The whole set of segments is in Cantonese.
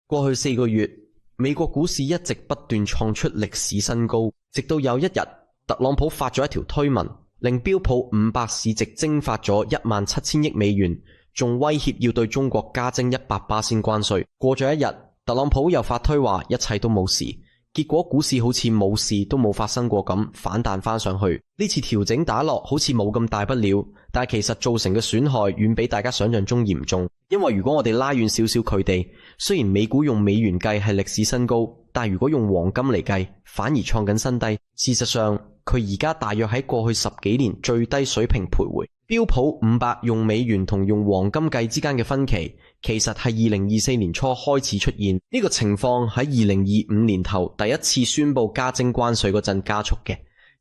過去4個月，美國股市一直不斷創出歷史新高，直到有一日，特朗普發咗一條推文，令標普500市值蒸發咗17000億美元，仲威脅要對中國加徵100%關稅。過咗一日，特朗普又發推話一切都冇事，結果股市好似冇事都冇發生過咁反彈翻上去。呢次調整打落好似冇咁大不了，但其實造成嘅損害遠比大家想象中嚴重。因為如果我哋拉遠少少距離，雖然美股用美元計係歷史新高，但如果用黃金嚟計，反而創緊新低。事實上，佢而家大約喺過去10幾年最低水平徘徊。標普500用美元同用黃金計之間嘅分歧，其實係2024年初開始出現。呢個情況喺2025年頭第一次宣布加徵關稅嗰陣加速嘅。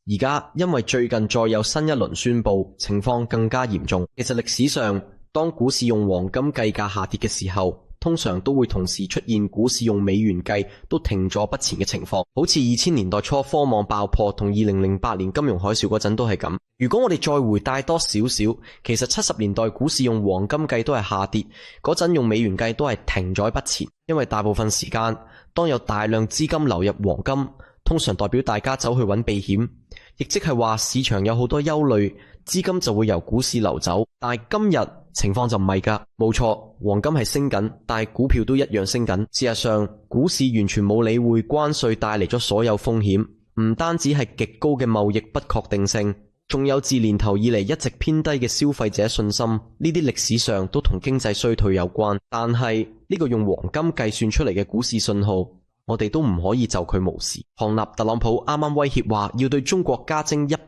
而家因為最近再有新一輪宣布，情況更加嚴重。其實歷史上，當股市用黃金計價下跌嘅時候，通常都會同時出現股市用美元計都停咗不前嘅情況，好似2000年代初科網爆破同2008年金融海嘯嗰陣都係咁。如果我哋再回帶多少少，其實70年代股市用黃金計都係下跌，嗰陣用美元計都係停咗不前，因為大部分時間當有大量資金流入黃金，通常代表大家走去揾避險，亦即係話市場有好多憂慮，資金就會由股市流走。但係今日情況就唔係㗎，冇錯，黃金係升緊，但係股票都一樣升緊。事實上，股市完全冇理會關稅帶嚟咗所有風險，唔單止係極高嘅貿易不確定性，仲有自年頭以嚟一直偏低嘅消費者信心，呢啲歷史上都同經濟衰退有關。但係呢個用黃金計算出嚟嘅股市信號，我哋都唔可以就佢無視。韓立特朗普啱啱威脅話要對中國加徵100%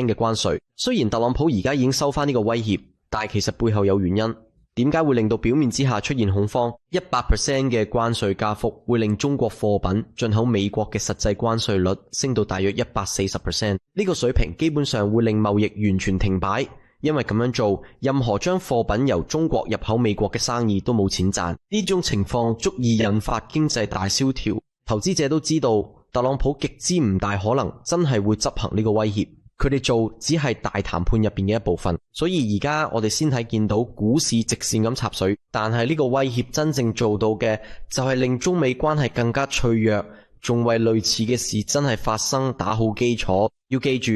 嘅關稅，雖然特朗普而家已經收返呢個威脅，但係其實背後有原因。點解會令到表面之下出現恐慌？100% 嘅關稅加幅會令中國貨品進口美國嘅實際關稅率升到大約140%，呢個水平基本上會令貿易完全停擺。因為咁樣做，任何將貨品由中國入口美國嘅生意都冇錢賺。呢種情況足以引發經濟大蕭條。投資者都知道，特朗普極之唔大可能真係會執行呢個威脅。佢哋做只係大談判入邊嘅一部分，所以而家我哋先睇見到股市直線咁插水，但係呢個威脅真正做到嘅就係令中美關係更加脆弱，仲為類似嘅事真係發生打好基礎。要記住，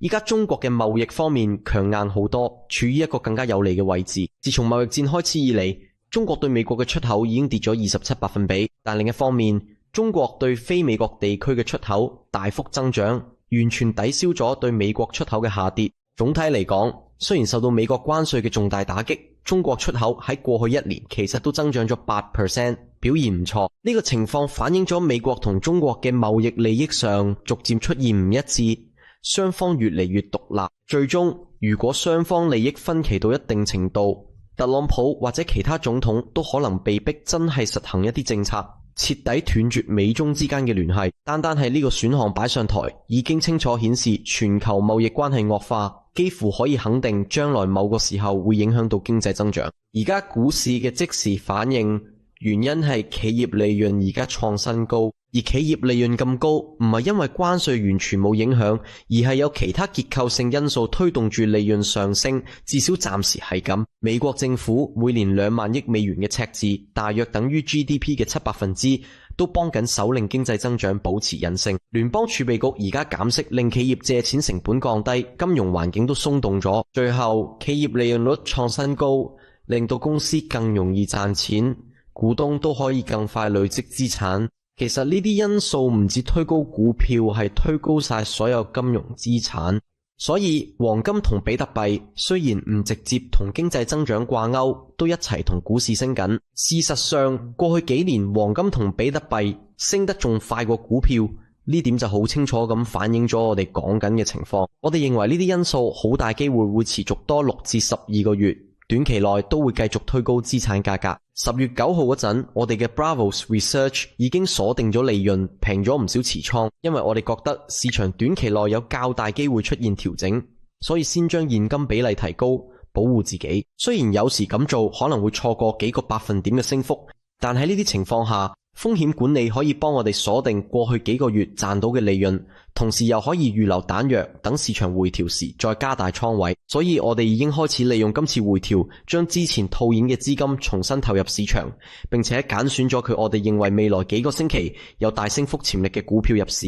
而家中國嘅貿易方面強硬好多，處於一個更加有利嘅位置。自從貿易戰開始以嚟，中國對美國嘅出口已經跌咗27%，但另一方面，中國對非美國地區嘅出口大幅增長，完全抵消咗對美國出口嘅下跌。總體嚟講，雖然受到美國關稅嘅重大打擊，中國出口喺過去1年其實都增長咗8%，表現唔錯。呢個情況反映咗美國同中國嘅貿易利益上逐漸出現唔一致，雙方越嚟越獨立。最終，如果雙方利益分歧到一定程度，特朗普或者其他總統都可能被逼真係實行一啲政策，徹底斷絕美中之間嘅聯繫。單單係呢個選項擺上台，已經清楚顯示全球貿易關係惡化，幾乎可以肯定將來某個時候會影響到經濟增長。而家股市嘅即時反應，原因係企業利潤而家創新高，而企業利潤咁高，唔係因為關稅完全冇影響，而係有其他結構性因素推動住利潤上升，至少暫時係咁。美國政府每年2萬億美元嘅赤字，大約等於 GDP 嘅7%，都幫緊手令經濟增長保持韌性。聯邦儲備局而家減息，令企業借錢成本降低，金融環境都鬆動咗，最後企業利潤率創新高，令到公司更容易賺錢，股東都可以更快累積資產。其實呢啲因素唔止推高股票，係推高晒所有金融資產。所以黃金同比特幣雖然唔直接同經濟增長掛鈎，都一齊同股市升緊。事實上，過去幾年黃金同比特幣升得仲快過股票，呢點就好清楚咁反映咗我哋講緊嘅情況。我哋認為呢啲因素好大機會會持續多6至12個月，短期內都會繼續推高資產價格。10月9號嗰陣，我哋嘅 Bravos Research 已經鎖定咗利潤，平咗唔少持倉，因為我哋覺得市場短期內有較大機會出現調整，所以先將現金比例提高，保護自己。雖然有時咁做可能會錯過幾個百分點嘅升幅，但喺呢啲情況下，風險管理可以幫我哋鎖定過去幾個月賺到嘅利潤，同時又可以預留彈藥，等市場回調時再加大倉位。所以我哋已經開始利用今次回調，將之前套現嘅資金重新投入市場，並且揀選咗佢我哋認為未來幾個星期有大升幅潛力嘅股票入市。